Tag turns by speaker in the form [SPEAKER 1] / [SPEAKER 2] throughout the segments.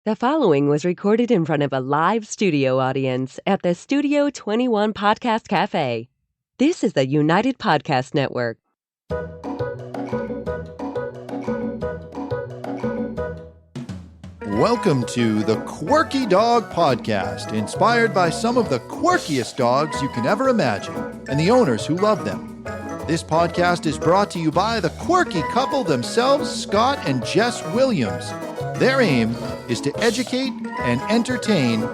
[SPEAKER 1] The following was recorded in front of a live studio audience at the Studio 21 Podcast Cafe. This is the United Podcast Network.
[SPEAKER 2] Welcome to the Quirky Dog Podcast, inspired by some of the quirkiest dogs you can ever imagine and the owners who love them. This podcast is brought to you by the quirky couple themselves, Scott and Jess Williams. Their aim is to educate and entertain.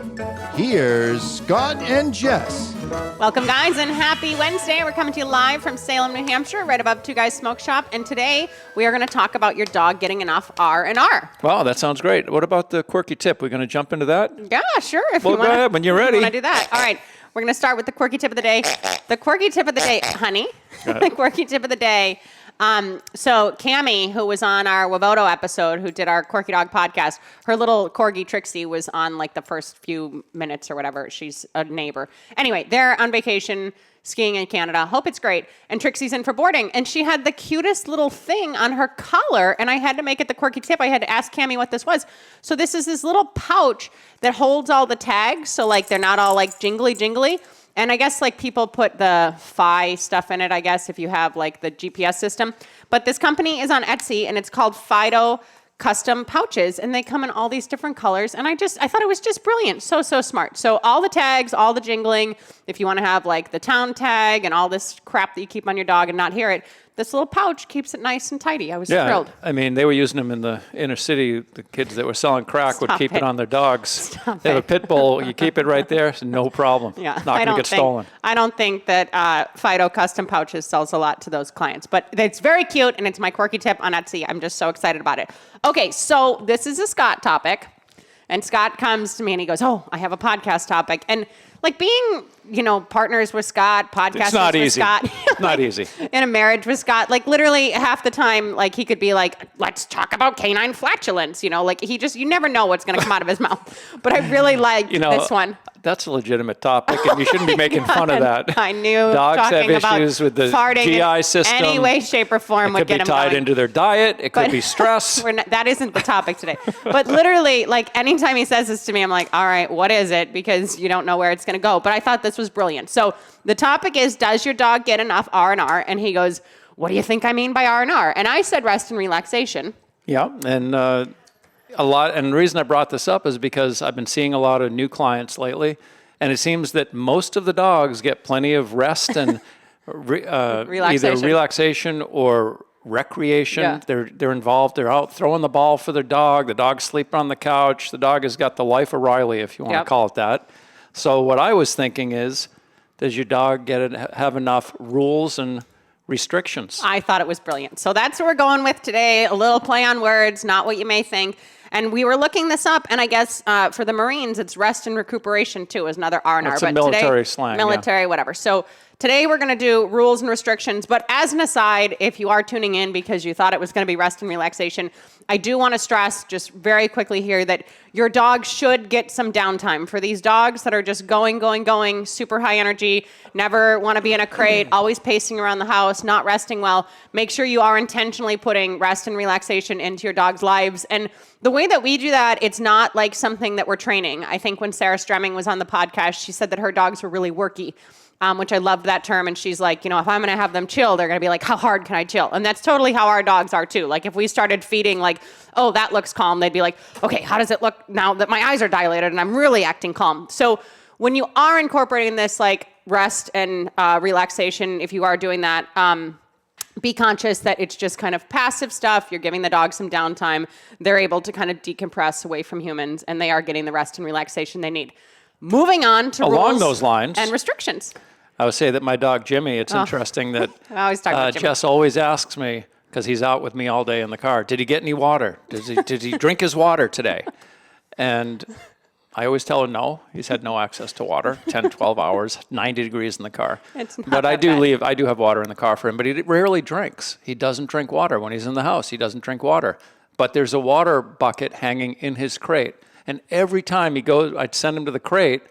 [SPEAKER 2] Here's Scott and Jess.
[SPEAKER 3] Welcome, guys, and happy Wednesday. We're coming to you live from Salem, New Hampshire, right above Two Guys Smoke Shop. And today we are going to talk about your dog getting enough R&R.
[SPEAKER 4] Wow, that sounds great. What about the quirky tip? We're going to jump into that?
[SPEAKER 3] Yeah, sure.
[SPEAKER 4] Go ahead when you're ready.
[SPEAKER 3] Want to do that? All right. We're going to start with the quirky tip of the day. The quirky tip of the day, honey. The quirky tip of the day. So Cammie, who was on our Wavoto episode, who did our Quirky Dog podcast, her little corgi Trixie was on like the first few minutes or whatever. She's a neighbor. Anyway, they're on vacation skiing in Canada. Hope it's great. And Trixie's in for boarding. And she had the cutest little thing on her collar. And I had to make it the quirky tip. I had to ask Cammie what this was. So this is this little pouch that holds all the tags. So like they're not all like jingly. And I guess like people put the Fi stuff in it, I guess, if you have like the GPS system. But this company is on Etsy and it's called Fido Custom Pouches. And they come in all these different colors. And I thought it was just brilliant. So smart. So all the tags, all the jingling, if you want to have like the town tag and all this crap that you keep on your dog and not hear it, this little pouch keeps it nice and tidy. I was thrilled.
[SPEAKER 4] I mean, they were using them in the inner city. The kids that were selling crack would keep it on their dogs. They have a pit bull. You keep it right there, no problem.
[SPEAKER 3] Yeah,
[SPEAKER 4] it's not going to get stolen.
[SPEAKER 3] I don't think that Fido Custom Pouches sells a lot to those clients. But it's very cute, and it's my quirky tip on Etsy. I'm just so excited about it. Okay, so this is a Scott topic. And Scott comes to me and he goes, oh, I have a podcast topic. And like being, partners with Scott, podcasters with Scott.
[SPEAKER 4] It's not easy.
[SPEAKER 3] In a marriage with Scott, like literally half the time, like he could be like, let's talk about canine flatulence. Like you never know what's going to come out of his mouth. But I really liked this one.
[SPEAKER 4] That's a legitimate topic, and you shouldn't be making fun of that.
[SPEAKER 3] I knew
[SPEAKER 4] dogs
[SPEAKER 3] talking
[SPEAKER 4] have issues with the GI system.
[SPEAKER 3] Any way, shape, or form would get them going.
[SPEAKER 4] It could be tied into their diet. It could be stress.
[SPEAKER 3] That isn't the topic today. But literally, like anytime he says this to me, I'm like, all right, what is it? Because you don't know where it's going to go. But I thought this was brilliant. So the topic is, does your dog get enough R&R? And he goes, what do you think I mean by R&R? And I said rest and relaxation.
[SPEAKER 4] Yeah, and a lot. And the reason I brought this up is because I've been seeing a lot of new clients lately. And it seems that most of the dogs get plenty of rest and either relaxation or recreation. Yeah. They're involved. They're out throwing the ball for their dog. The dog's sleeping on the couch. The dog has got the life of Riley, if you want to call it that. So what I was thinking is, does your dog have enough rules and restrictions?
[SPEAKER 3] I thought it was brilliant. So that's what we're going with today. A little play on words, not what you may think. And we were looking this up, and I guess for the Marines, it's rest and recuperation, too, is another R&R.
[SPEAKER 4] It's a military slang.
[SPEAKER 3] Military, whatever. So today we're going to do rules and restrictions. But as an aside, if you are tuning in because you thought it was going to be rest and relaxation, I do want to stress just very quickly here that your dog should get some downtime. For these dogs that are just going, super high energy, never want to be in a crate, always pacing around the house, not resting well, make sure you are intentionally putting rest and relaxation into your dog's lives. And the way that we do that, it's not like something that we're training. I think when Sarah Stremming was on the podcast, she said that her dogs were really worky. Which I loved that term. And she's like, if I'm going to have them chill, they're going to be like, how hard can I chill? And that's totally how our dogs are too. Like if we started feeding like, oh, that looks calm, they'd be like, okay, how does it look now that my eyes are dilated and I'm really acting calm? So when you are incorporating this like rest and relaxation, if you are doing that, be conscious that it's just kind of passive stuff. You're giving the dog some downtime. They're able to kind of decompress away from humans and they are getting the rest and relaxation they need. Moving on to
[SPEAKER 4] along those lines
[SPEAKER 3] and restrictions.
[SPEAKER 4] I would say that my dog Jimmy, it's interesting that
[SPEAKER 3] I always talk about Jimmy.
[SPEAKER 4] Jess always asks me, because he's out with me all day in the car, did he get any water? Did he drink his water today? And I always tell her no. He's had no access to water, 10, 12 hours, 90 degrees in the car. But I do have water in the car for him, but he rarely drinks. He doesn't drink water. When he's in the house, he doesn't drink water. But there's a water bucket hanging in his crate. And every time he goes, I'd send him to the crate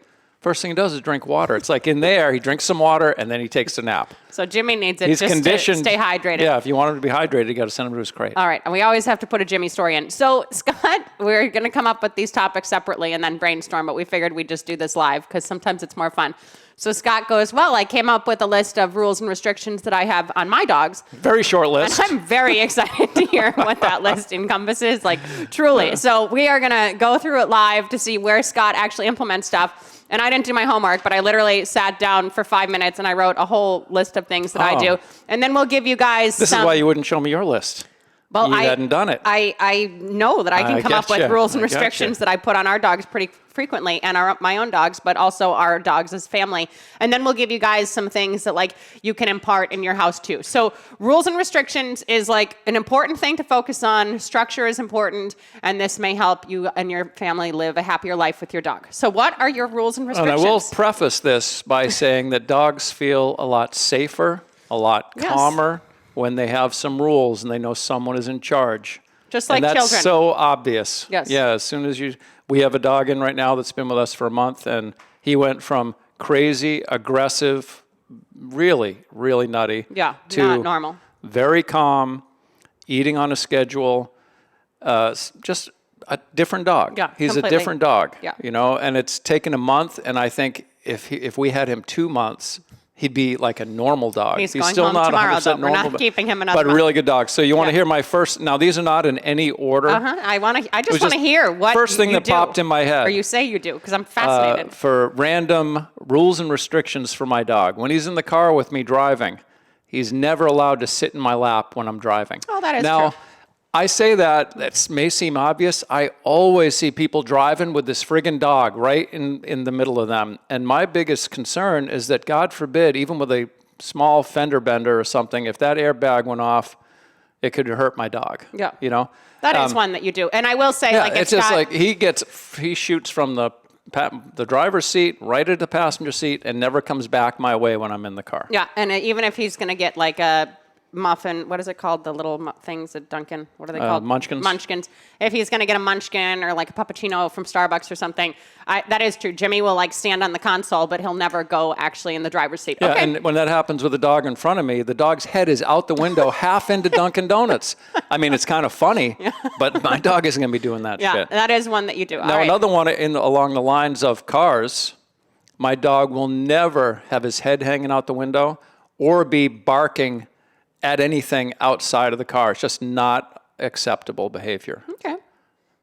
[SPEAKER 4] First thing he does is drink water. It's like in there, he drinks some water, and then he takes a nap.
[SPEAKER 3] So Jimmy needs it
[SPEAKER 4] He's
[SPEAKER 3] just
[SPEAKER 4] conditioned.
[SPEAKER 3] to stay hydrated.
[SPEAKER 4] Yeah, if you want him to be hydrated, you got to send him to his crate.
[SPEAKER 3] All right, and we always have to put a Jimmy story in. So, Scott, we're going to come up with these topics separately and then brainstorm, but we figured we'd just do this live because sometimes it's more fun. So Scott goes, well, I came up with a list of rules and restrictions that I have on my dogs.
[SPEAKER 4] Very short list.
[SPEAKER 3] And I'm very excited to hear what that list encompasses, like truly. So we are going to go through it live to see where Scott actually implements stuff. And I didn't do my homework, but I literally sat down for 5 minutes and I wrote a whole list of things that I do. And then we'll give you guys
[SPEAKER 4] This is why you wouldn't show me your list.
[SPEAKER 3] Well,
[SPEAKER 4] you hadn't done it.
[SPEAKER 3] I know that I can come up with rules and
[SPEAKER 4] I gotcha.
[SPEAKER 3] restrictions that I put on our dogs pretty frequently, and my own dogs, but also our dogs as family. And then we'll give you guys some things that like you can impart in your house too. So rules and restrictions is like an important thing to focus on. Structure is important, and this may help you and your family live a happier life with your dog. So what are your rules and restrictions?
[SPEAKER 4] And I will preface this by saying that dogs feel a lot safer, a lot calmer when they have some rules and they know someone is in charge.
[SPEAKER 3] Just like
[SPEAKER 4] and that's
[SPEAKER 3] children.
[SPEAKER 4] so obvious.
[SPEAKER 3] Yes.
[SPEAKER 4] Yeah, as soon as we have a dog in right now that's been with us for a month, and he went from crazy, aggressive, really, really nutty to
[SPEAKER 3] not normal.
[SPEAKER 4] Very calm, eating on a schedule, just a different dog.
[SPEAKER 3] Yeah,
[SPEAKER 4] He's
[SPEAKER 3] completely.
[SPEAKER 4] a different dog,
[SPEAKER 3] Yeah.
[SPEAKER 4] and it's taken a month, and I think if we had him 2 months, he'd be like a normal dog.
[SPEAKER 3] He's going
[SPEAKER 4] still
[SPEAKER 3] home
[SPEAKER 4] not
[SPEAKER 3] tomorrow,
[SPEAKER 4] 100%
[SPEAKER 3] though. We're
[SPEAKER 4] normal,
[SPEAKER 3] not keeping him another
[SPEAKER 4] but a
[SPEAKER 3] month.
[SPEAKER 4] really good dog. So you want to
[SPEAKER 3] Yeah.
[SPEAKER 4] hear my first? Now these are not in any order.
[SPEAKER 3] I just want to hear what
[SPEAKER 4] first thing
[SPEAKER 3] you
[SPEAKER 4] that
[SPEAKER 3] do.
[SPEAKER 4] popped in my head.
[SPEAKER 3] Or you say you do, because I'm fascinated.
[SPEAKER 4] For random rules and restrictions for my dog. When he's in the car with me driving, he's never allowed to sit in my lap when I'm driving.
[SPEAKER 3] Oh, that is
[SPEAKER 4] now,
[SPEAKER 3] true.
[SPEAKER 4] I say that may seem obvious. I always see people driving with this friggin' dog right in the middle of them. And my biggest concern is that, God forbid, even with a small fender bender or something, if that airbag went off, it could hurt my dog.
[SPEAKER 3] Yeah.
[SPEAKER 4] That
[SPEAKER 3] is one that you do. And I will say, like,
[SPEAKER 4] it's just like he shoots from the driver's seat right at the passenger seat and never comes back my way when I'm in the car.
[SPEAKER 3] Yeah, and even if he's going to get like a muffin, what is it called? The little things at Dunkin', what are they called?
[SPEAKER 4] Munchkins.
[SPEAKER 3] Munchkins. If he's going to get a munchkin or like a puppuccino from Starbucks or something, that is true. Jimmy will like stand on the console, but he'll never go actually in the driver's seat.
[SPEAKER 4] Yeah,
[SPEAKER 3] okay.
[SPEAKER 4] and when that happens with a dog in front of me, the dog's head is out the window, half into Dunkin' Donuts. I mean, it's kind of funny, but my dog isn't going to be doing that
[SPEAKER 3] yeah,
[SPEAKER 4] shit.
[SPEAKER 3] that is one that you do.
[SPEAKER 4] Now, another one along the lines of cars, my dog will never have his head hanging out the window or be barking at anything outside of the car. It's just not acceptable behavior.
[SPEAKER 3] Okay.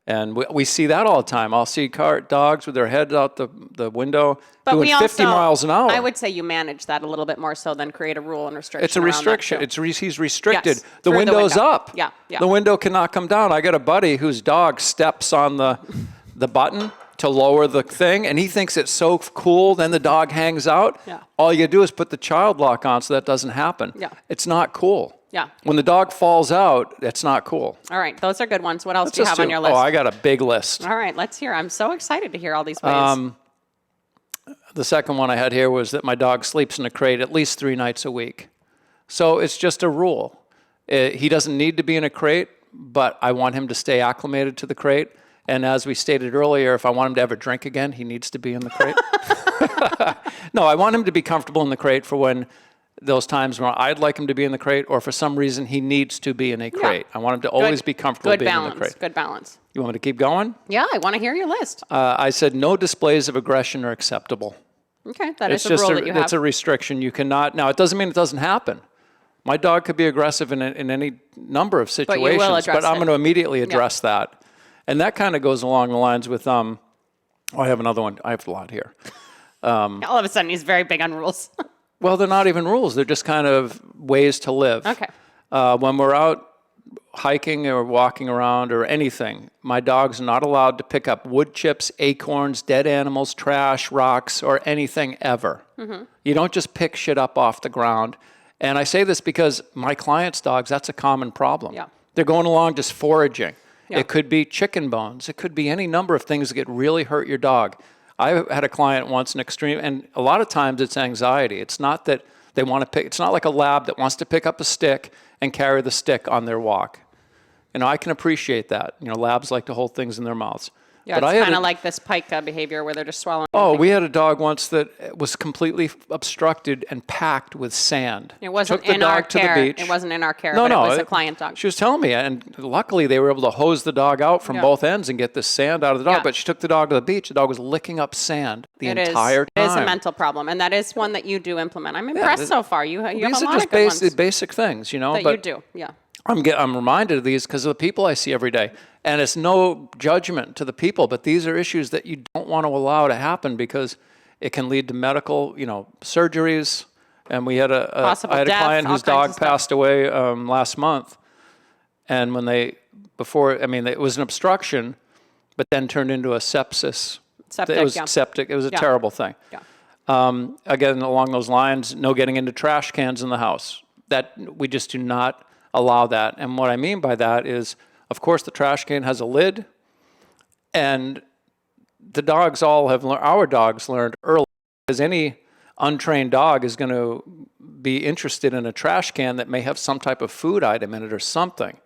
[SPEAKER 4] And we see that all the time. I'll see dogs with their heads out the window doing 50 miles an hour.
[SPEAKER 3] I would say you manage that a little bit more so than create a rule and restriction.
[SPEAKER 4] It's a restriction. He's restricted.
[SPEAKER 3] Yes,
[SPEAKER 4] the
[SPEAKER 3] through
[SPEAKER 4] window's
[SPEAKER 3] window.
[SPEAKER 4] up.
[SPEAKER 3] Yeah.
[SPEAKER 4] The window cannot come down. I got a buddy whose dog steps on the button to lower the thing, and he thinks it's so cool. Then the dog hangs out.
[SPEAKER 3] Yeah.
[SPEAKER 4] All you do is put the child lock on so that doesn't happen.
[SPEAKER 3] Yeah.
[SPEAKER 4] It's not cool.
[SPEAKER 3] Yeah.
[SPEAKER 4] When the dog falls out, it's not cool.
[SPEAKER 3] All right, those are good ones. What else do you have on your list?
[SPEAKER 4] Oh, I got a big list.
[SPEAKER 3] All right, let's hear. I'm so excited to hear all these ways.
[SPEAKER 4] The second one I had here was that my dog sleeps in a crate at least 3 nights a week. So it's just a rule. He doesn't need to be in a crate, but I want him to stay acclimated to the crate. And as we stated earlier, if I want him to ever drink again, he needs to be in the crate. No, I want him to be comfortable in the crate for when those times where I'd like him to be in the crate, or for some reason he needs to be in a crate. I want him to always be comfortable being in the crate.
[SPEAKER 3] Good balance.
[SPEAKER 4] You want me to keep going?
[SPEAKER 3] Yeah, I want to hear your list.
[SPEAKER 4] I said no displays of aggression are acceptable.
[SPEAKER 3] Okay, that is
[SPEAKER 4] It's
[SPEAKER 3] a rule that you have.
[SPEAKER 4] It's a restriction. You cannot. Now, it doesn't mean it doesn't happen. My dog could be aggressive in any number of situations,
[SPEAKER 3] you will address
[SPEAKER 4] I'm
[SPEAKER 3] it.
[SPEAKER 4] going to immediately address that. And that kind of goes along the lines with, I have another one. I have a lot here.
[SPEAKER 3] All of a sudden, he's very big on rules.
[SPEAKER 4] Well, they're not even rules. They're just kind of ways to live.
[SPEAKER 3] Okay.
[SPEAKER 4] When we're out hiking or walking around or anything, my dog's not allowed to pick up wood chips, acorns, dead animals, trash, rocks, or anything ever. Mm-hmm. You don't just pick shit up off the ground. And I say this because my clients' dogs, that's a common problem.
[SPEAKER 3] Yeah.
[SPEAKER 4] They're going along just foraging.
[SPEAKER 3] Yeah.
[SPEAKER 4] It could be chicken bones. It could be any number of things that could really hurt your dog. I had a client once, an extreme, and a lot of times it's anxiety. It's not that they want to pick, it's not like a lab that wants to pick up a stick and carry the stick on their walk. I can appreciate that. Labs like to hold things in their mouths.
[SPEAKER 3] Yeah,
[SPEAKER 4] But
[SPEAKER 3] it's kind of like this pica behavior where they're just swallowing.
[SPEAKER 4] Oh, we had a dog once that was completely obstructed and packed with sand.
[SPEAKER 3] It wasn't
[SPEAKER 4] Took the
[SPEAKER 3] in
[SPEAKER 4] dog
[SPEAKER 3] our
[SPEAKER 4] to
[SPEAKER 3] care.
[SPEAKER 4] the beach.
[SPEAKER 3] It wasn't in our care,
[SPEAKER 4] No,
[SPEAKER 3] but
[SPEAKER 4] no,
[SPEAKER 3] it was a client dog.
[SPEAKER 4] She was telling me, and luckily they were able to hose the dog out from both ends and get the sand out of the dog.
[SPEAKER 3] Yeah.
[SPEAKER 4] But she took the dog to the beach. The dog was licking up sand the entire time.
[SPEAKER 3] It is a mental problem, and that is one that you do implement. I'm impressed so far. You have a
[SPEAKER 4] These are
[SPEAKER 3] lot
[SPEAKER 4] just
[SPEAKER 3] of good ones
[SPEAKER 4] basic things, you know.
[SPEAKER 3] that
[SPEAKER 4] but
[SPEAKER 3] you do. Yeah.
[SPEAKER 4] I'm reminded of these because of the people I see every day. And it's no judgment to the people, but these are issues that you don't want to allow to happen because it can lead to medical, surgeries. And we had I had a
[SPEAKER 3] death,
[SPEAKER 4] client
[SPEAKER 3] all
[SPEAKER 4] whose
[SPEAKER 3] kinds
[SPEAKER 4] dog
[SPEAKER 3] of stuff.
[SPEAKER 4] passed away last month. And when it was an obstruction, but then turned into a sepsis.
[SPEAKER 3] Septic,
[SPEAKER 4] It was
[SPEAKER 3] yeah.
[SPEAKER 4] septic. It was a
[SPEAKER 3] Yeah.
[SPEAKER 4] terrible thing.
[SPEAKER 3] Yeah.
[SPEAKER 4] Again, along those lines, no getting into trash cans in the house. That we just do not allow that. And what I mean by that is, of course, the trash can has a lid, and the dogs our dogs learned early, because any untrained dog is going to be interested in a trash can that may have some type of food item in it or something.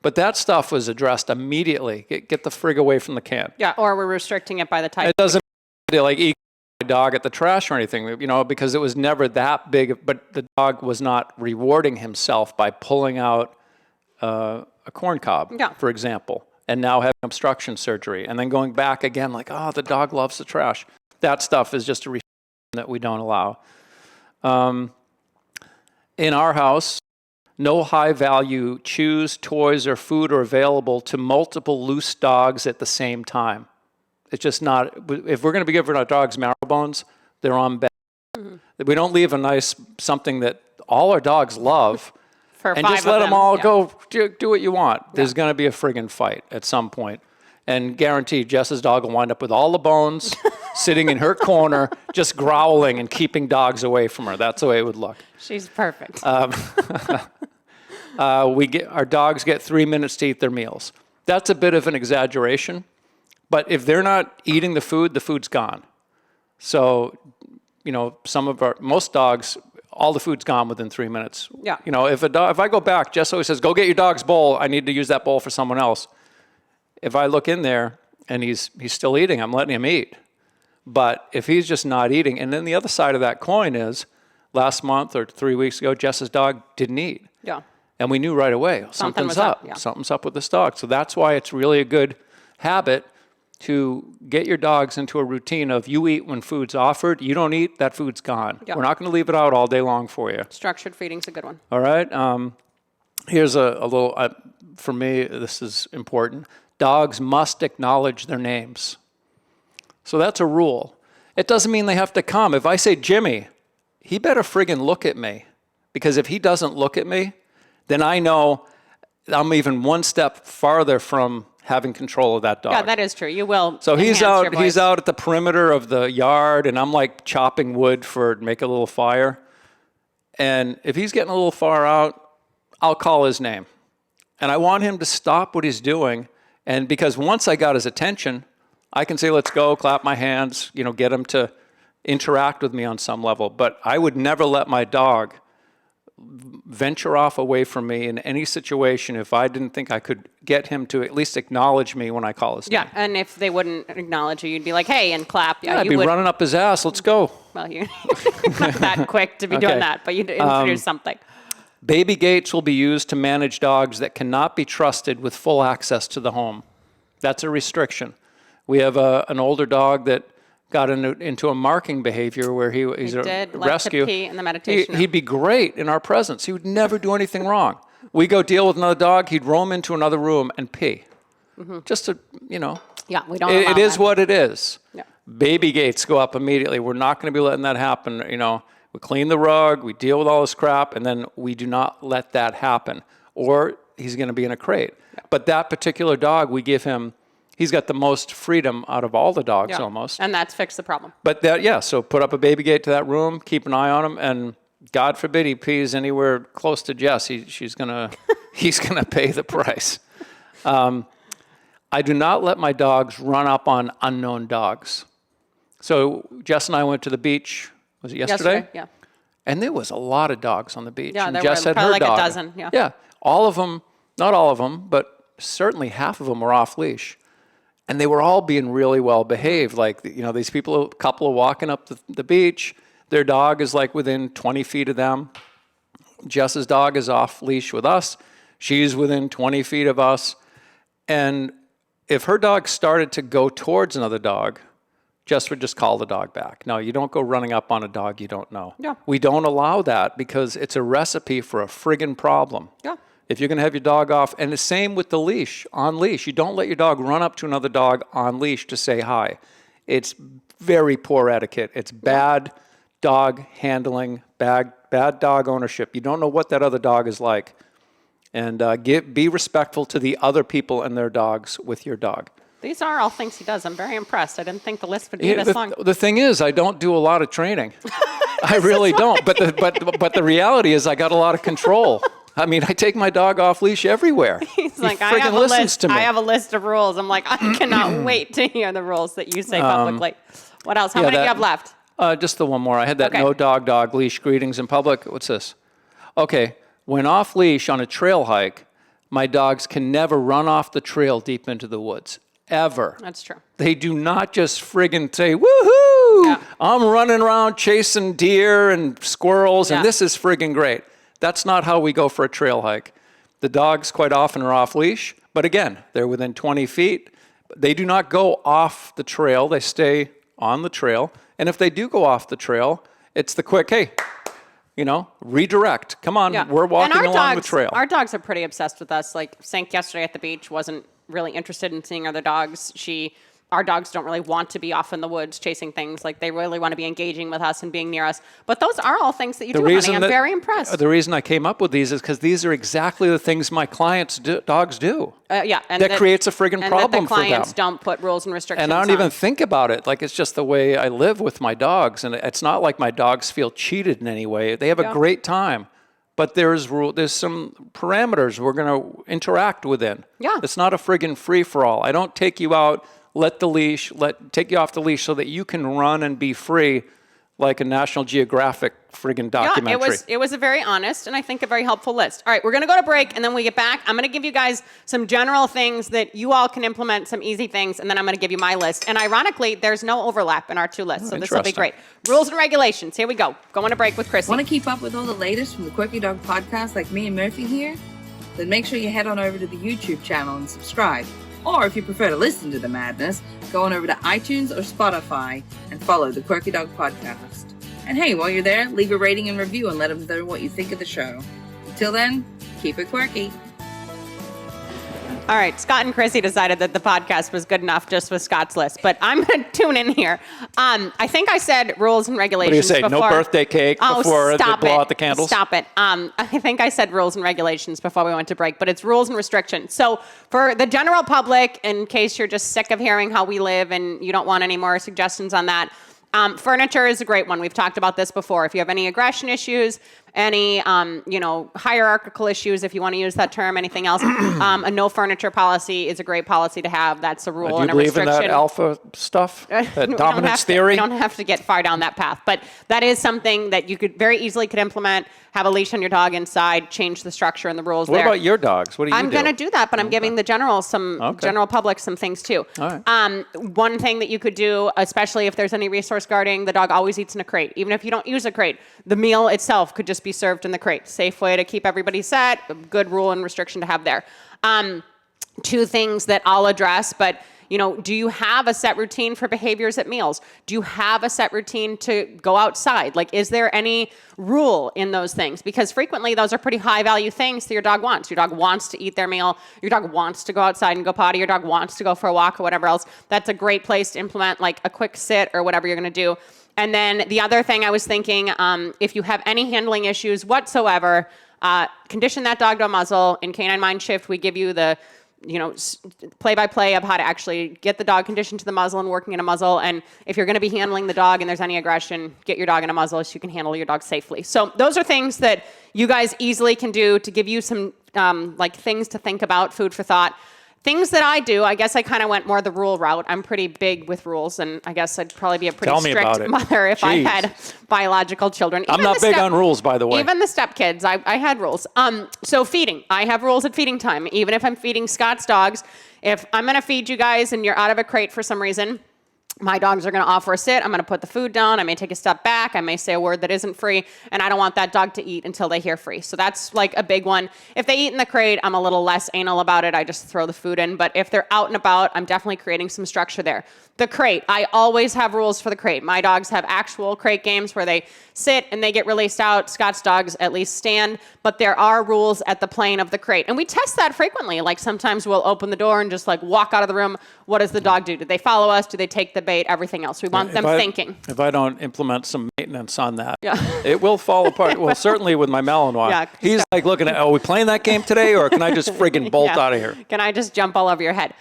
[SPEAKER 4] But that stuff was addressed immediately. Get the frig away from the can.
[SPEAKER 3] Yeah, or we're restricting it by the type.
[SPEAKER 4] It doesn't like eat my dog at the trash or anything, because it was never that big. But the dog was not rewarding himself by pulling out a corn cob, for example, and now having obstruction surgery, and then going back again like, oh, the dog loves the trash. That stuff is just a restriction that we don't allow. In our house, no high-value chews, toys, or food are available to multiple loose dogs at the same time. It's just not. If we're going to be giving our dogs marrow bones, they're on bed. Mm-hmm. We don't leave a nice something that all our dogs love, and just let them all go do what you want. There's going to be a friggin' fight at some point, and guaranteed, Jess's dog will wind up with all the bones, sitting in her corner, just growling and keeping dogs away from her. That's the way it would look.
[SPEAKER 3] She's perfect.
[SPEAKER 4] Our dogs get 3 minutes to eat their meals. That's a bit of an exaggeration. But if they're not eating the food's gone. So, most dogs, all the food's gone within 3 minutes.
[SPEAKER 3] Yeah.
[SPEAKER 4] If I go back, Jess always says, go get your dog's bowl. I need to use that bowl for someone else. If I look in there and he's still eating, I'm letting him eat. But if he's just not eating, and then the other side of that coin is, last month or 3 weeks ago, Jess's dog didn't eat.
[SPEAKER 3] Yeah.
[SPEAKER 4] And we knew right away, something's up.
[SPEAKER 3] Yeah.
[SPEAKER 4] Something's up with this dog. So that's why it's really a good habit to get your dogs into a routine of you eat when food's offered, you don't eat, that food's gone.
[SPEAKER 3] Yeah.
[SPEAKER 4] We're not going to leave it out all day long for you.
[SPEAKER 3] Structured feeding's a good one.
[SPEAKER 4] All right. Here's a little, for me, this is important. Dogs must acknowledge their names. So that's a rule. It doesn't mean they have to come. If I say Jimmy, he better friggin' look at me. Because if he doesn't look at me, then I know I'm even one step farther from having control of that dog.
[SPEAKER 3] Yeah, that is true. You will.
[SPEAKER 4] So he's out
[SPEAKER 3] your
[SPEAKER 4] at the perimeter of the yard, and I'm like chopping wood to make a little fire. And if he's getting a little far out, I'll call his name. And I want him to stop what he's doing. And because once I got his attention, I can say, let's go, clap my hands, get him to interact with me on some level. But I would never let my dog venture off away from me in any situation if I didn't think I could get him to at least acknowledge me when I call his name.
[SPEAKER 3] Yeah, and if they wouldn't acknowledge you, you'd be like, hey, and clap.
[SPEAKER 4] Yeah, I'd be running up his ass. Let's go.
[SPEAKER 3] Well, you're not that quick to be doing that, but you'd introduce something.
[SPEAKER 4] Baby gates will be used to manage dogs that cannot be trusted with full access to the home. That's a restriction. We have an older dog that got into a marking behavior where he's a rescue.
[SPEAKER 3] To pee in the meditation room.
[SPEAKER 4] He'd be great in our presence. He would never do anything wrong. We go deal with another dog, he'd roam into another room and pee. Mm-hmm. Just to,
[SPEAKER 3] Yeah, we don't.
[SPEAKER 4] It is what it is.
[SPEAKER 3] Yeah.
[SPEAKER 4] Baby gates go up immediately. We're not going to be letting that happen. We clean the rug, we deal with all this crap, and then we do not let that happen. Or he's going to be in a crate. Yeah. But that particular dog, we give him. He's got the most freedom out of all the dogs almost.
[SPEAKER 3] And that's fixed the problem.
[SPEAKER 4] But so put up a baby gate to that room, keep an eye on him, and God forbid he pees anywhere close to Jess. He's gonna pay the price. I do not let my dogs run up on unknown dogs. So Jess and I went to the beach, was it yesterday?
[SPEAKER 3] Yeah.
[SPEAKER 4] And there was a lot of dogs on the beach.
[SPEAKER 3] Yeah,
[SPEAKER 4] and
[SPEAKER 3] there
[SPEAKER 4] Jess
[SPEAKER 3] were
[SPEAKER 4] had
[SPEAKER 3] probably
[SPEAKER 4] her
[SPEAKER 3] like
[SPEAKER 4] dog.
[SPEAKER 3] a dozen.
[SPEAKER 4] Yeah, all of them, not all of them, but certainly half of them were off leash. And they were all being really well behaved. Like, these people, a couple are walking up the beach. Their dog is like within 20 feet of them. Jess's dog is off leash with us. She's within 20 feet of us. And if her dog started to go towards another dog, Jess would just call the dog back. No, you don't go running up on a dog you don't know.
[SPEAKER 3] Yeah.
[SPEAKER 4] We don't allow that because it's a recipe for a friggin' problem.
[SPEAKER 3] Yeah.
[SPEAKER 4] If you're going to have your dog off, and the same with the leash, on leash. You don't let your dog run up to another dog on leash to say hi. It's very poor etiquette. It's bad dog handling, bad dog ownership. You don't know what that other dog is like. And be respectful to the other people and their dogs with your dog.
[SPEAKER 3] These are all things he does. I'm very impressed. I didn't think the list would be this long.
[SPEAKER 4] The thing is, I don't do a lot of training. I really don't. But the reality is I got a lot of control. I mean, I take my dog off leash everywhere.
[SPEAKER 3] He's like,
[SPEAKER 4] he freaking listens to me.
[SPEAKER 3] I have a list of rules. I'm like, I cannot wait to hear the rules that you say publicly. What else? How many do you have left?
[SPEAKER 4] Just the one more. I had that no dog leash greetings in public. What's this? Okay. When off leash on a trail hike, my dogs can never run off the trail deep into the woods. Ever.
[SPEAKER 3] That's true.
[SPEAKER 4] They do not just friggin' say, woohoo! Yeah. I'm running around chasing deer and squirrels, and this is friggin' great. That's not how we go for a trail hike. The dogs quite often are off leash, but again, they're within 20 feet. They do not go off the trail. They stay on the trail. And if they do go off the trail, it's the quick, hey, redirect. Come on, we're walking along the trail.
[SPEAKER 3] Our dogs are pretty obsessed with us. Like Sank yesterday at the beach wasn't really interested in seeing other dogs. Our dogs don't really want to be off in the woods chasing things. Like they really want to be engaging with us and being near us. But those are all things that you do, honey. I'm very impressed.
[SPEAKER 4] The reason I came up with these is because these are exactly the things my clients' dogs do.
[SPEAKER 3] And
[SPEAKER 4] that creates a friggin' problem for them.
[SPEAKER 3] And the clients don't put rules and restrictions
[SPEAKER 4] And I don't even think about it. Like it's just the way I live with my dogs. And it's not like my dogs feel cheated in any way. They have a great time. But there's some parameters we're going to interact within. Yeah. It's not a friggin' free-for-all. I don't take you out, take you off the leash so that you can run and be free like a National Geographic friggin' documentary.
[SPEAKER 3] Yeah, it was a very honest and I think a very helpful list. All right, we're going to go to break, and then when we get back, I'm going to give you guys some general things that you all can implement, some easy things, and then I'm going to give you my list. And ironically, there's no overlap in our two lists, so this will be great. Rules and regulations. Here we go. Going to break with Chrissy.
[SPEAKER 5] Want to keep up with all the latest from the Quirky Dog podcast like me and Murphy here? Then make sure you head on over to the YouTube channel and subscribe. Or if you prefer to listen to the madness, go on over to iTunes or Spotify and follow the Quirky Dog Podcast. And hey, while you're there, leave a rating and review and let them know what you think of the show. Until then, keep it quirky.
[SPEAKER 3] All right, Scott and Chrissy decided that the podcast was good enough just with Scott's list, but I'm going to tune in here. I think I said rules and regulations
[SPEAKER 4] before. What do you say, no birthday cake before they blow out the candles?
[SPEAKER 3] Stop it. I think I said rules and regulations before we went to break, but it's rules and restrictions. So for the general public, in case you're just sick of hearing how we live and you don't want any more suggestions on that, furniture is a great one. We've talked about this before. If you have any aggression issues, any hierarchical issues, if you want to use that term, anything else, a no furniture policy is a great policy to have. That's a rule and a restriction.
[SPEAKER 4] Do you believe in that alpha stuff? That dominance theory?
[SPEAKER 3] We don't have to get far down that path, but that is something that you could very easily implement. Have a leash on your dog inside, change the structure and the rules
[SPEAKER 4] there. What about your dogs? What do you do?
[SPEAKER 3] I'm going to do that, but I'm giving the general public some things too.
[SPEAKER 4] All right.
[SPEAKER 3] One thing that you could do, especially if there's any resource guarding, the dog always eats in a crate. Even if you don't use a crate, the meal itself could just be served in the crate. Safe way to keep everybody set, a good rule and restriction to have there. Two things that I'll address, but do you have a set routine for behaviors at meals? Do you have a set routine to go outside? Like, is there any rule in those things? Because frequently those are pretty high value things that your dog wants. Your dog wants to eat their meal. Your dog wants to go outside and go potty. Your dog wants to go for a walk or whatever else. That's a great place to implement like a quick sit or whatever you're going to do. And then the other thing I was thinking, if you have any handling issues whatsoever, condition that dog to a muzzle. In Canine Mind Shift, we give you the play-by-play of how to actually get the dog conditioned to the muzzle and working in a muzzle. And if you're going to be handling the dog and there's any aggression, get your dog in a muzzle so you can handle your dog safely. So those are things that you guys easily can do to give you some things to think about, food for thought. Things that I do, I guess I kind of went more the rule route. I'm pretty big with rules, and I guess I'd probably be a pretty strict mother if I had biological children.
[SPEAKER 4] I'm not big on rules, by the way.
[SPEAKER 3] Even the stepkids, I had rules. So feeding, I have rules at feeding time. Even if I'm feeding Scott's dogs, if I'm going to feed you guys and you're out of a crate for some reason, my dogs are going to offer a sit. I'm going to put the food down. I may take a step back. I may say a word that isn't free. And I don't want that dog to eat until they hear free. So that's like a big one. If they eat in the crate, I'm a little less anal about it. I just throw the food in. But if they're out and about, I'm definitely creating some structure there. The crate, I always have rules for the crate. My dogs have actual crate games where they sit and they get released out. Scott's dogs at least stand. But there are rules at the plane of the crate. And we test that frequently. Like sometimes we'll open the door and just like walk out of the room. What does the dog do? Do they follow us? Do they take the bait? Everything else. We want them thinking.
[SPEAKER 4] If I don't implement some maintenance on that, it will fall apart. Well, certainly with my Malinois. Yeah, he's like looking at, are we playing that game today, or can I just friggin' bolt out of here?
[SPEAKER 3] Can I just jump all over your head?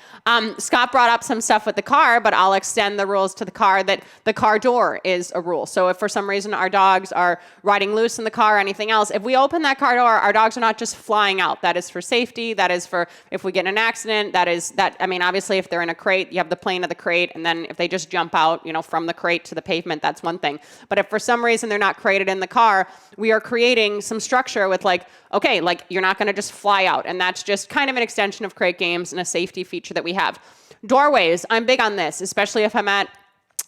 [SPEAKER 3] Scott brought up some stuff with the car, but I'll extend the rules to the car, that the car door is a rule. So if for some reason our dogs are riding loose in the car or anything else, if we open that car door, our dogs are not just flying out. That is for safety. That is for if we get in an accident. I mean, obviously, if they're in a crate, you have the plane of the crate, and then if they just jump out, from the crate to the pavement, that's one thing. But if for some reason they're not crated in the car, we are creating some structure with you're not going to just fly out. And that's just kind of an extension of crate games and a safety feature that we have. Doorways, I'm big on this, especially if I'm at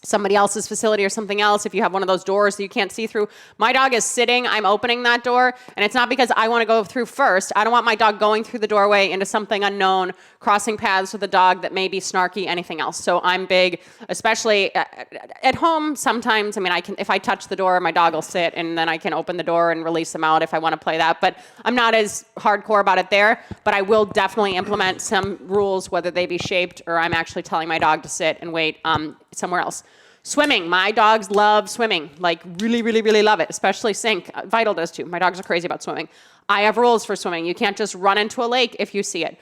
[SPEAKER 3] somebody else's facility or something else. If you have one of those doors that you can't see through, my dog is sitting, I'm opening that door, and it's not because I want to go through first. I don't want my dog going through the doorway into something unknown, crossing paths with a dog that may be snarky, anything else. So I'm big, especially at home. Sometimes, if I touch the door, my dog will sit, and then I can open the door and release them out if I want to play that. But I'm not as hardcore about it there, but I will definitely implement some rules, whether they be shaped or I'm actually telling my dog to sit and wait somewhere else. Swimming. My dogs love swimming, really, really, really love it, especially Sink. Vital does too. My dogs are crazy about swimming. I have rules for swimming. You can't just run into a lake if you see it.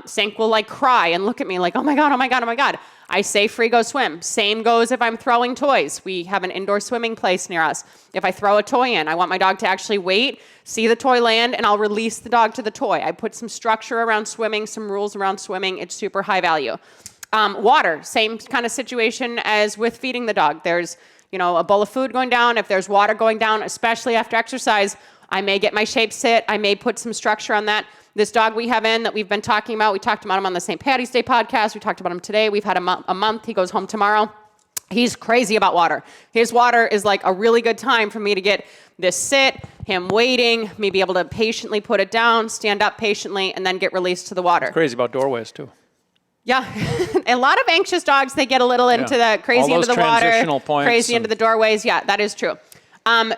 [SPEAKER 3] Sink will cry and look at me like, oh my God, oh my God, oh my God. I say free, go swim. Same goes if I'm throwing toys. We have an indoor swimming place near us. If I throw a toy in, I want my dog to actually wait, see the toy land, and I'll release the dog to the toy. I put some structure around swimming, some rules around swimming. It's super high value. Water, same kind of situation as with feeding the dog. There's, a bowl of food going down. If there's water going down, especially after exercise, I may get my shape sit. I may put some structure on that. This dog we have in that we've been talking about, we talked about him on the St. Patty's Day podcast. We talked about him today. We've had a month. He goes home tomorrow. He's crazy about water. His water is a really good time for me to get this sit, him waiting, me be able to patiently put it down, stand up patiently, and then get released to the water.
[SPEAKER 4] It's crazy about doorways, too.
[SPEAKER 3] Yeah, a lot of anxious dogs, they get a little into the crazy into the water, crazy into the doorways. Yeah, that is true.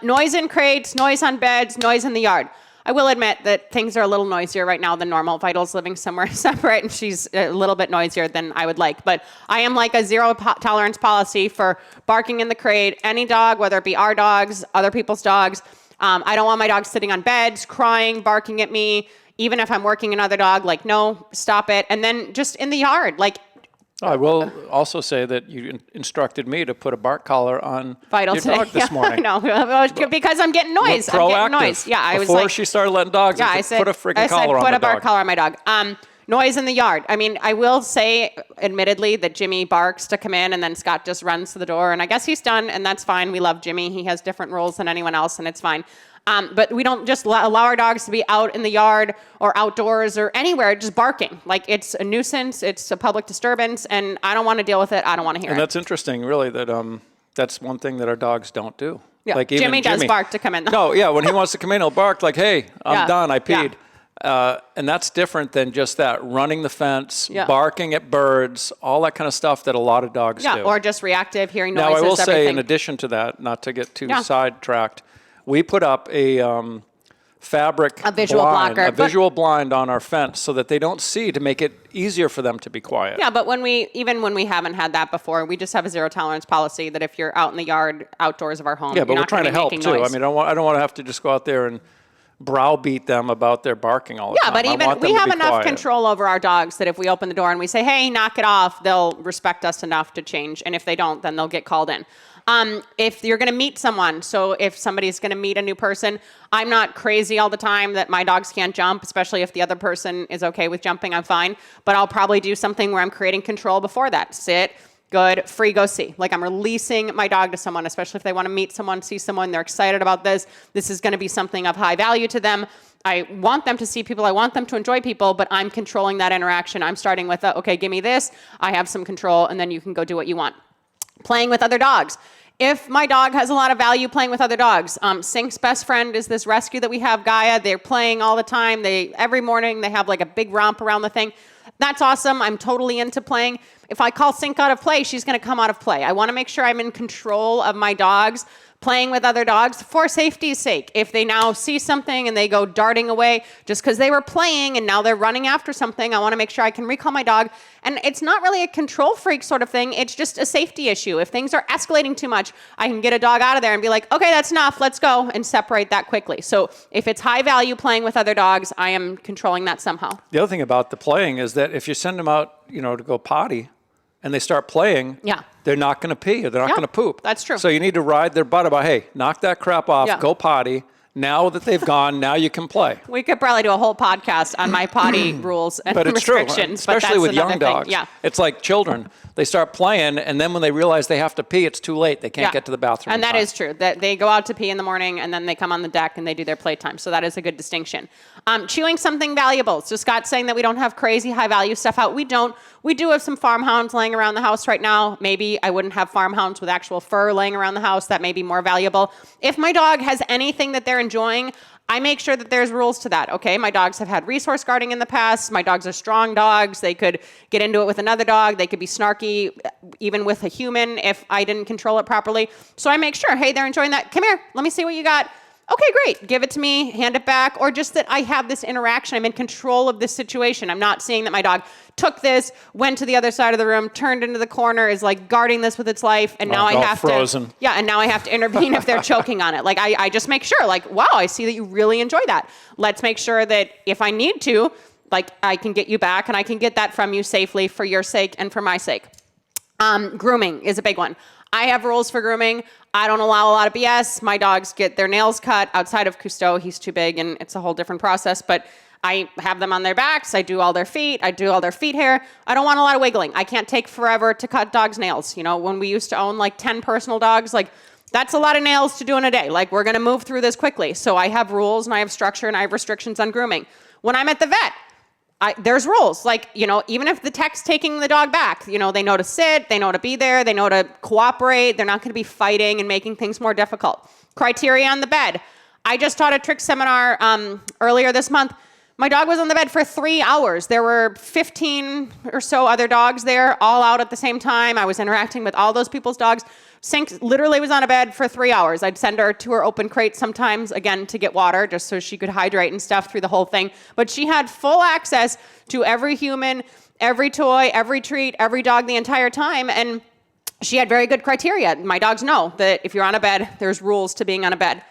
[SPEAKER 3] Noise in crates, noise on beds, noise in the yard. I will admit that things are a little noisier right now than normal. Vital's living somewhere separate, and she's a little bit noisier than I would like. But I am a zero tolerance policy for barking in the crate. Any dog, whether it be our dogs, other people's dogs. I don't want my dog sitting on beds, crying, barking at me. Even if I'm working another dog, no, stop it. And then just in the yard,
[SPEAKER 4] I will also say that you instructed me to put a bark collar on
[SPEAKER 3] Vital
[SPEAKER 4] your dog this morning.
[SPEAKER 3] No, because I'm getting noise.
[SPEAKER 4] I'm
[SPEAKER 3] getting noise. Yeah, I was
[SPEAKER 4] before she started letting dogs, I said, put a freaking collar on the dog.
[SPEAKER 3] Put a bark collar on my dog. Noise in the yard. I will say, admittedly, that Jimmy barks to come in, and then Scott just runs to the door, and I guess he's done, and that's fine. We love Jimmy. He has different rules than anyone else, and it's fine. But we don't just allow our dogs to be out in the yard or outdoors or anywhere just barking. It's a nuisance. It's a public disturbance, and I don't want to deal with it. I don't want to hear it.
[SPEAKER 4] And that's interesting, really, that that's one thing that our dogs don't do.
[SPEAKER 3] Yeah, Jimmy does bark to come in.
[SPEAKER 4] No, yeah, when he wants to come in, he'll bark hey, I'm done, I peed. Yeah. And that's different than just that, running the fence, barking at birds, all that kind of stuff that a lot of dogs do.
[SPEAKER 3] Yeah, or just reactive, hearing noises,
[SPEAKER 4] Now, I will say,
[SPEAKER 3] everything.
[SPEAKER 4] in addition to that, not to get too sidetracked, we put up a fabric visual blind on our fence so that they don't see, to make it easier for them to be quiet.
[SPEAKER 3] Yeah, but when we haven't had that before, we just have a zero tolerance policy that if you're out in the yard, outdoors of our home,
[SPEAKER 4] but
[SPEAKER 3] you're
[SPEAKER 4] we're
[SPEAKER 3] not
[SPEAKER 4] trying to help
[SPEAKER 3] too.
[SPEAKER 4] Noise. I don't want to have to just go out there and browbeat them about their barking all the time.
[SPEAKER 3] Yeah, but even we have enough control over our dogs that if we open the door and we say, hey, knock it off, they'll respect us enough to change. And if they don't, then they'll get called in. If you're going to meet someone, so if somebody's going to meet a new person, I'm not crazy all the time that my dogs can't jump, especially if the other person is okay with jumping, I'm fine. But I'll probably do something where I'm creating control before that. Sit, good, free, go see. Like I'm releasing my dog to someone, especially if they want to meet someone, see someone, they're excited about this. This is going to be something of high value to them. I want them to see people. I want them to enjoy people, but I'm controlling that interaction. I'm starting with, okay, give me this. I have some control, and then you can go do what you want. Playing with other dogs. If my dog has a lot of value playing with other dogs, Sync's best friend is this rescue that we have, Gaia. They're playing all the time. Every morning they have like a big romp around the thing. That's awesome. I'm totally into playing. If I call Sync out of play, she's going to come out of play. I want to make sure I'm in control of my dogs playing with other dogs for safety's sake. If they now see something and they go darting away just because they were playing and now they're running after something, I want to make sure I can recall my dog. And it's not really a control freak sort of thing. It's just a safety issue. If things are escalating too much, I can get a dog out of there and be like, okay, that's enough. Let's go, and separate that quickly. So if it's high value playing with other dogs, I am controlling that somehow.
[SPEAKER 4] The other thing about the playing is that if you send them out, to go potty, and they start playing, they're not going to pee or they're not going to poop.
[SPEAKER 3] That's true.
[SPEAKER 4] So you need to ride their butt about, hey, knock that crap off, go potty. Now that they've gone, now you can play.
[SPEAKER 3] We could probably do a whole podcast on my potty rules and
[SPEAKER 4] but it's
[SPEAKER 3] restrictions.
[SPEAKER 4] True, especially with young dogs.
[SPEAKER 3] Yeah.
[SPEAKER 4] It's like children. They start playing, and then when they realize they have to pee, it's too late. They can't get to the bathroom.
[SPEAKER 3] And that is true. That they go out to pee in the morning, and then they come on the deck, and they do their playtime. So that is a good distinction. Chewing something valuable. So Scott's saying that we don't have crazy high-value stuff out. We don't. We do have some farmhounds laying around the house right now. Maybe I wouldn't have farmhounds with actual fur laying around the house. That may be more valuable. If my dog has anything that they're enjoying, I make sure that there's rules to that. Okay, my dogs have had resource guarding in the past. My dogs are strong dogs. They could get into it with another dog. They could be snarky even with a human if I didn't control it properly. So I make sure, hey, they're enjoying that. Come here, let me see what you got. Okay, great. Give it to me, hand it back, or just that I have this interaction. I'm in control of this situation. I'm not seeing that my dog took this, went to the other side of the room, turned into the corner, is like guarding this with its life, and now I have
[SPEAKER 4] frozen.
[SPEAKER 3] and now I have to intervene if they're choking on it. Like I just make sure, like, wow, I see that you really enjoy that. Let's make sure that if I need to, like, I can get you back and I can get that from you safely for your sake and for my sake. Grooming is a big one. I have rules for grooming. I don't allow a lot of BS. My dogs get their nails cut outside of Cousteau. He's too big and it's a whole different process, but I have them on their backs. I do all their feet. I do all their feet hair. I don't want a lot of wiggling. I can't take forever to cut dogs' nails. When we used to own like 10 personal dogs, like that's a lot of nails to do in a day. Like we're going to move through this quickly. So I have rules and I have structure and I have restrictions on grooming. When I'm at the vet, there's rules. Like, even if the tech's taking the dog back, they know to sit, they know to be there, they know to cooperate. They're not going to be fighting and making things more difficult. Criteria on the bed. I just taught a trick seminar earlier this month. My dog was on the bed for 3 hours. There were 15 or so other dogs there, all out at the same time. I was interacting with all those people's dogs. Sync literally was on a bed for 3 hours. I'd send her to her open crate sometimes, again, to get water, just so she could hydrate and stuff through the whole thing. But she had full access to every human, every toy, every treat, every dog the entire time. And she had very good criteria. My dogs know that if you're on a bed, there's rules to being on a bed.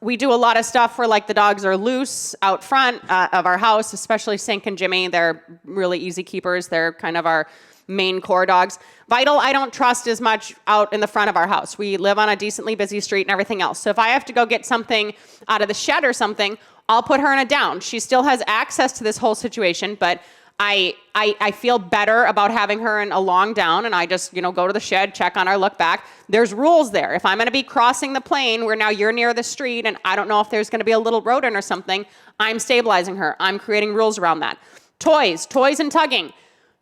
[SPEAKER 3] We do a lot of stuff where like the dogs are loose out front of our house, especially Sync and Jimmy. They're really easy keepers. They're kind of our main core dogs. Vital, I don't trust as much out in the front of our house. We live on a decently busy street and everything else. So if I have to go get something out of the shed or something, I'll put her in a down. She still has access to this whole situation, but I feel better about having her in a long down, and I just, go to the shed, check on her, look back. There's rules there. If I'm going to be crossing the plane where now you're near the street and I don't know if there's going to be a little rodent or something, I'm stabilizing her. I'm creating rules around that. Toys and tugging.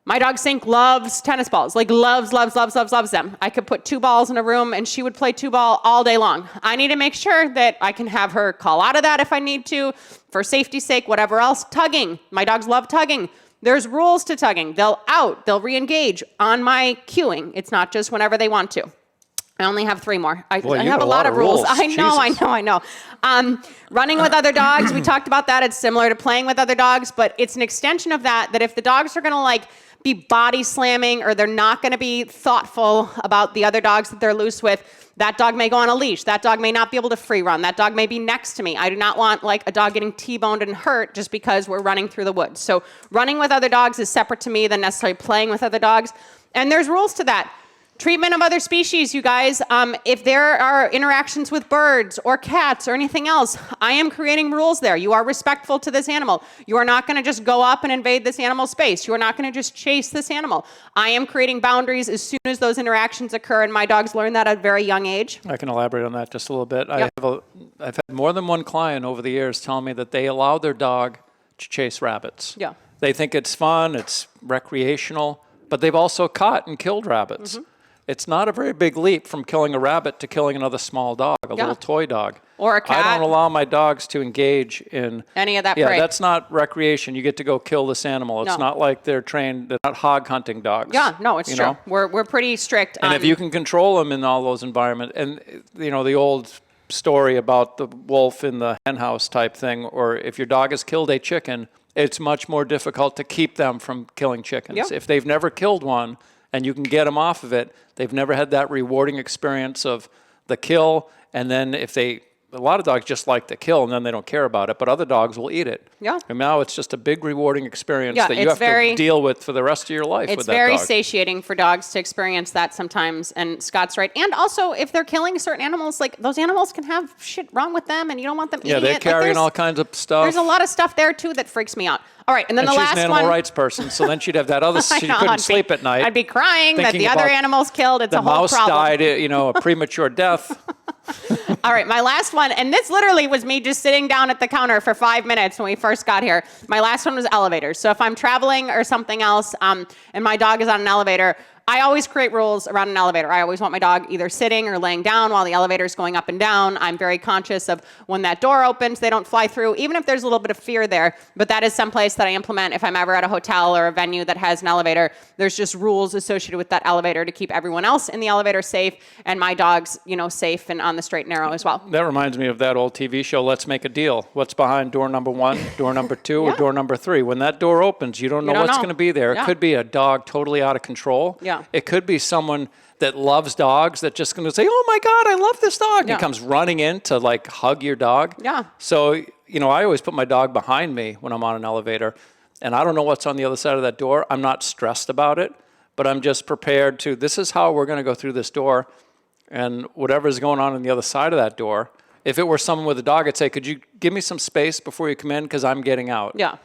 [SPEAKER 3] My dog Sync loves tennis balls, like loves them. I could put 2 balls in a room and she would play 2-ball all day long. I need to make sure that I can have her call out of that if I need to, for safety's sake, whatever else. Tugging. My dogs love tugging. There's rules to tugging. They'll re-engage on my cueing. It's not just whenever they want to. I only have 3 more. I
[SPEAKER 4] Boy, you
[SPEAKER 3] have
[SPEAKER 4] got
[SPEAKER 3] a lot of rules. I know,
[SPEAKER 4] Jesus.
[SPEAKER 3] I know. Running with other dogs, we talked about that. It's similar to playing with other dogs, but it's an extension of that if the dogs are going to like be body slamming or they're not going to be thoughtful about the other dogs that they're loose with, that dog may go on a leash. That dog may not be able to free run. That dog may be next to me. I do not want like a dog getting T-boned and hurt just because we're running through the woods. So running with other dogs is separate to me than necessarily playing with other dogs. And there's rules to that. Treatment of other species, you guys. If there are interactions with birds or cats or anything else, I am creating rules there. You are respectful to this animal. You are not going to just go up and invade this animal's space. You are not going to just chase this animal. I am creating boundaries as soon as those interactions occur, and my dogs learn that at a very young age.
[SPEAKER 4] I can elaborate on that just a little bit.
[SPEAKER 3] Yep.
[SPEAKER 4] I've had more than one client over the years tell me that they allow their dog to chase rabbits.
[SPEAKER 3] Yeah.
[SPEAKER 4] They think it's fun, it's recreational, but they've also caught and killed rabbits.
[SPEAKER 3] Mm-hmm.
[SPEAKER 4] It's not a very big leap from killing a rabbit to killing another small dog, a little toy dog.
[SPEAKER 3] Or a cat.
[SPEAKER 4] I don't allow my dogs to engage in
[SPEAKER 3] Any of that
[SPEAKER 4] Yeah,
[SPEAKER 3] prey.
[SPEAKER 4] that's not recreation. You get to go kill this animal. It's
[SPEAKER 3] No.
[SPEAKER 4] not like they're trained, they're not hog hunting dogs.
[SPEAKER 3] Yeah, no, it's
[SPEAKER 4] you
[SPEAKER 3] true.
[SPEAKER 4] know?
[SPEAKER 3] We're pretty strict.
[SPEAKER 4] And if you can control them in all those environments, and the old story about the wolf in the hen house type thing, or if your dog has killed a chicken, it's much more difficult to keep them from killing chickens.
[SPEAKER 3] Yeah.
[SPEAKER 4] If they've never killed one and you can get them off of it, they've never had that rewarding experience of the kill, and then a lot of dogs just like to kill and then they don't care about it, but other dogs will eat it.
[SPEAKER 3] Yeah.
[SPEAKER 4] And now it's just a big rewarding experience
[SPEAKER 3] Yeah,
[SPEAKER 4] that you
[SPEAKER 3] it's
[SPEAKER 4] have
[SPEAKER 3] very-
[SPEAKER 4] to deal with for the rest of your life
[SPEAKER 3] It's
[SPEAKER 4] with that
[SPEAKER 3] very
[SPEAKER 4] dog.
[SPEAKER 3] satiating for dogs to experience that sometimes, and Scott's right. And also, if they're killing certain animals, like those animals can have shit wrong with them, and you don't want them
[SPEAKER 4] Yeah,
[SPEAKER 3] eating
[SPEAKER 4] they're
[SPEAKER 3] it. Like,
[SPEAKER 4] carrying
[SPEAKER 3] there's-
[SPEAKER 4] all kinds of stuff.
[SPEAKER 3] There's a lot of stuff there too that freaks me out. All right, and then
[SPEAKER 4] And
[SPEAKER 3] the
[SPEAKER 4] she's
[SPEAKER 3] last
[SPEAKER 4] an animal
[SPEAKER 3] one.
[SPEAKER 4] rights person, so then she'd have that other,
[SPEAKER 3] I
[SPEAKER 4] she
[SPEAKER 3] know,
[SPEAKER 4] couldn't sleep at night.
[SPEAKER 3] I'd be crying that
[SPEAKER 4] thinking
[SPEAKER 3] the other
[SPEAKER 4] about
[SPEAKER 3] animals killed. It's
[SPEAKER 4] the
[SPEAKER 3] a whole
[SPEAKER 4] mouse
[SPEAKER 3] problem.
[SPEAKER 4] died, a premature death.
[SPEAKER 3] All right, my last one, and this literally was me just sitting down at the counter for 5 minutes when we first got here. My last one was elevators. So if I'm traveling or something else, and my dog is on an elevator, I always create rules around an elevator. I always want my dog either sitting or laying down while the elevator is going up and down. I'm very conscious of when that door opens, they don't fly through, even if there's a little bit of fear there. But that is someplace that I implement if I'm ever at a hotel or a venue that has an elevator. There's just rules associated with that elevator to keep everyone else in the elevator safe and my dogs, safe and on the straight and narrow as well.
[SPEAKER 4] That reminds me of that old TV show, Let's Make a Deal. What's behind door number 1, door number 2, or door number 3? When that door opens, you don't know what's going to be there.
[SPEAKER 3] Yeah.
[SPEAKER 4] It could be a dog totally out of control.
[SPEAKER 3] Yeah.
[SPEAKER 4] It could be someone that loves dogs that's just going to say, oh my God, I love this dog.
[SPEAKER 3] Yeah.
[SPEAKER 4] And comes running in to like hug your dog.
[SPEAKER 3] Yeah.
[SPEAKER 4] So, I always put my dog behind me when I'm on an elevator, and I don't know what's on the other side of that door. I'm not stressed about it, but I'm just prepared to, this is how we're going to go through this door, and whatever's going on the other side of that door. If it were someone with a dog, I'd say, could you give me some space before you come in, because I'm getting out.
[SPEAKER 3] Yeah.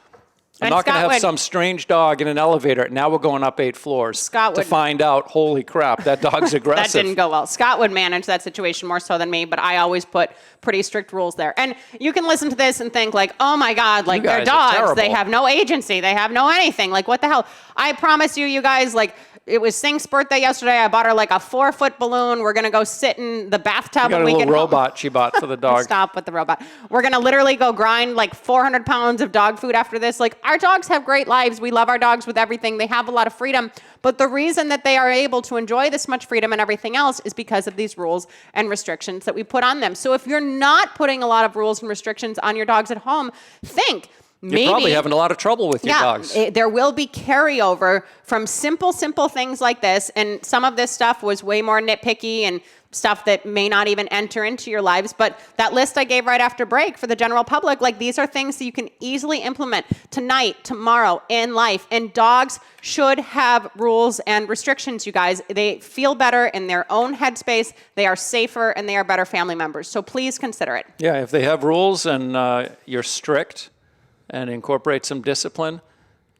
[SPEAKER 4] I'm
[SPEAKER 3] And
[SPEAKER 4] not going to
[SPEAKER 3] Scott
[SPEAKER 4] have
[SPEAKER 3] would-
[SPEAKER 4] some strange dog in an elevator. Now we're going up 8 floors
[SPEAKER 3] Scott
[SPEAKER 4] to
[SPEAKER 3] would-
[SPEAKER 4] find out, holy crap, that dog's aggressive.
[SPEAKER 3] That didn't go well. Scott would manage that situation more so than me, but I always put pretty strict rules there. And you can listen to this and think like, oh my God, like they're
[SPEAKER 4] guys are
[SPEAKER 3] dogs. They
[SPEAKER 4] terrible.
[SPEAKER 3] have no agency. They have no anything. Like what the hell? I promise you guys, like it was Sink's birthday yesterday. I bought her like a 4-foot balloon. We're going to go sit in the bathtub
[SPEAKER 4] You got
[SPEAKER 3] when
[SPEAKER 4] a
[SPEAKER 3] we
[SPEAKER 4] little
[SPEAKER 3] get home.
[SPEAKER 4] robot she bought for the dog.
[SPEAKER 3] Stop with the robot. We're going to literally go grind like 400 pounds of dog food after this. Like our dogs have great lives. We love our dogs with everything. They have a lot of freedom. But the reason that they are able to enjoy this much freedom and everything else is because of these rules and restrictions that we put on them. So if you're not putting a lot of rules and restrictions on your dogs at home, think. Maybe,
[SPEAKER 4] You're probably having a lot of trouble with your dogs.
[SPEAKER 3] There will be carryover from simple things like this. And some of this stuff was way more nitpicky and stuff that may not even enter into your lives. But that list I gave right after break for the general public, like these are things that you can easily implement tonight, tomorrow, in life. And dogs should have rules and restrictions, you guys. They feel better in their own headspace. They are safer and they are better family members. So please consider it.
[SPEAKER 4] Yeah, if they have rules and you're strict and incorporate some discipline,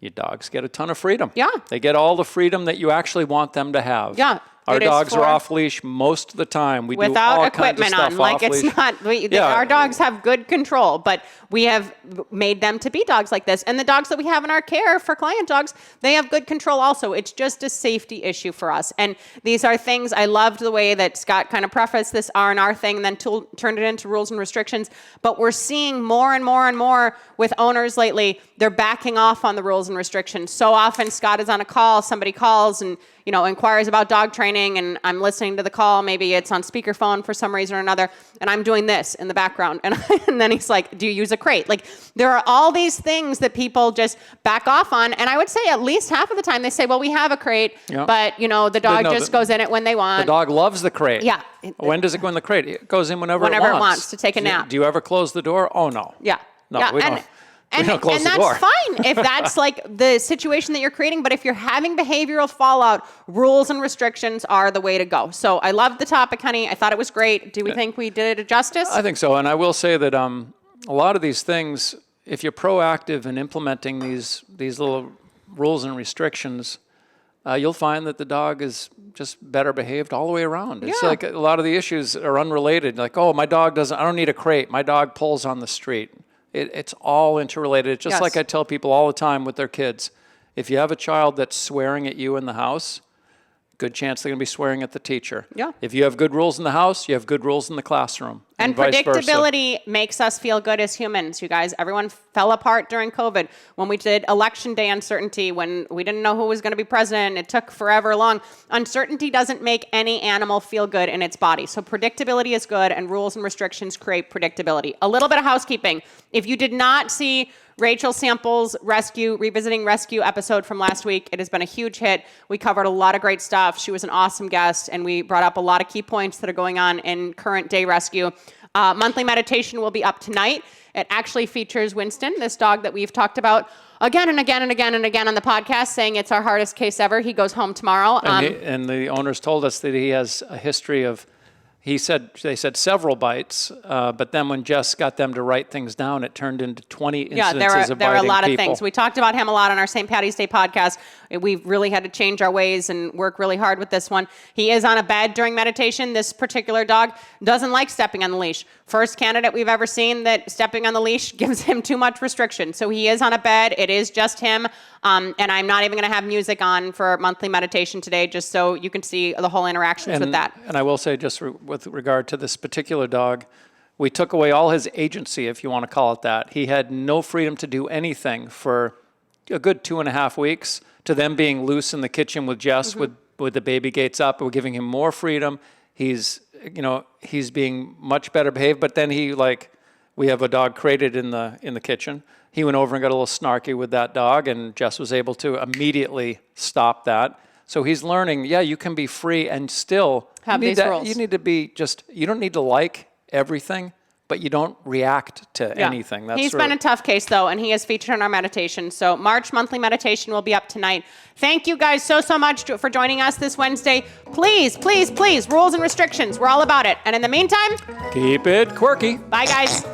[SPEAKER 4] your dogs get a ton of freedom.
[SPEAKER 3] Yeah.
[SPEAKER 4] They get all the freedom that you actually want them to have.
[SPEAKER 3] Yeah.
[SPEAKER 4] Our
[SPEAKER 3] It is
[SPEAKER 4] dogs are
[SPEAKER 3] for-
[SPEAKER 4] off leash most of the time. We do
[SPEAKER 3] Without
[SPEAKER 4] all
[SPEAKER 3] equipment
[SPEAKER 4] kinds of stuff
[SPEAKER 3] on. Like
[SPEAKER 4] off
[SPEAKER 3] it's
[SPEAKER 4] leash.
[SPEAKER 3] not,
[SPEAKER 4] Yeah.
[SPEAKER 3] our dogs have good control, but we have made them to be dogs like this. And the dogs that we have in our care for client dogs, they have good control also. It's just a safety issue for us. And these are things, I loved the way that Scott kind of prefaced this R&R thing and then turned it into rules and restrictions. But we're seeing more and more and more with owners lately, they're backing off on the rules and restrictions. So often Scott is on a call, somebody calls and inquires about dog training training and I'm listening to the call, maybe it's on speakerphone for some reason or another, and I'm doing this in the background. And then he's like, do you use a crate? Like, there are all these things that people just back off on. And I would say at least half of the time they say, well, we have a crate, but the dog just goes in it when they want.
[SPEAKER 4] The dog loves the crate.
[SPEAKER 3] Yeah.
[SPEAKER 4] When does it go in the crate? It goes in whenever
[SPEAKER 3] it wants to take a nap.
[SPEAKER 4] Do you ever close the door? Oh, no.
[SPEAKER 3] Yeah.
[SPEAKER 4] No,
[SPEAKER 3] yeah.
[SPEAKER 4] we don't. We don't close the door.
[SPEAKER 3] And that's fine if that's like the situation that you're creating. But if you're having behavioral fallout, rules and restrictions are the way to go. So I loved the topic, honey. I thought it was great. Do we think we did it justice?
[SPEAKER 4] I think so. And I will say that a lot of these things, if you're proactive in implementing these little rules and restrictions, you'll find that the dog is just better behaved all the way around. It's like a lot of the issues are unrelated. Like, oh, my dog I don't need a crate. My dog pulls on the street. It's all interrelated. It's just like I tell people all the time with their kids. If you have a child that's swearing at you in the house, good chance they're going to be swearing at the teacher. Yeah. If you have good rules in the house, you have good rules in the classroom.
[SPEAKER 3] And predictability makes us feel good as humans, you guys. Everyone fell apart during COVID. When we did election day uncertainty, when we didn't know who was going to be president, it took forever long. Uncertainty doesn't make any animal feel good in its body. So predictability is good, and rules and restrictions create predictability. A little bit of housekeeping. If you did not see Rachel Sample's Revisiting Rescue episode from last week, it has been a huge hit. We covered a lot of great stuff. She was an awesome guest, and we brought up a lot of key points that are going on in current day rescue. Monthly meditation will be up tonight. It actually features Winston, this dog that we've talked about again and again and again and again on the podcast, saying it's our hardest case ever. He goes home tomorrow.
[SPEAKER 4] And the owners told us that he has a history of, they said several bites, but then when Jess got them to write things down, it turned into 20 incidences of biting people.
[SPEAKER 3] There are a lot of things. We talked about him a lot on our St. Patty's Day podcast. We've really had to change our ways and work really hard with this one. He is on a bed during meditation. This particular dog doesn't like stepping on the leash. First candidate we've ever seen that stepping on the leash gives him too much restriction. So he is on a bed. It is just him. And I'm not even going to have music on for monthly meditation today, just so you can see the whole interactions with that.
[SPEAKER 4] And I will say, just with regard to this particular dog, we took away all his agency, if you want to call it that. He had no freedom to do anything for a good 2.5 weeks, to them being loose in the kitchen with Jess, with the baby gates up. We're giving him more freedom. He's being much better behaved. But then we have a dog crated in the kitchen. He went over and got a little snarky with that dog, and Jess was able to immediately stop that. So he's learning, you can be free and still
[SPEAKER 3] have these rules.
[SPEAKER 4] You need to be you don't need to like everything, but you don't react to anything.
[SPEAKER 3] He's been a tough case, though, and he is featured in our meditation. So March monthly meditation will be up tonight. Thank you guys so much for joining us this Wednesday. Please, please, please, rules and restrictions. We're all about it. And in the meantime,
[SPEAKER 4] keep it quirky.
[SPEAKER 3] Bye, guys.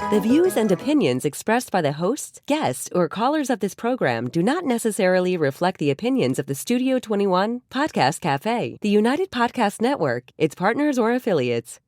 [SPEAKER 1] The views and opinions expressed by the hosts, guests, or callers of this program do not necessarily reflect the opinions of the Studio 21 Podcast Cafe, the United Podcast Network, its partners, or affiliates.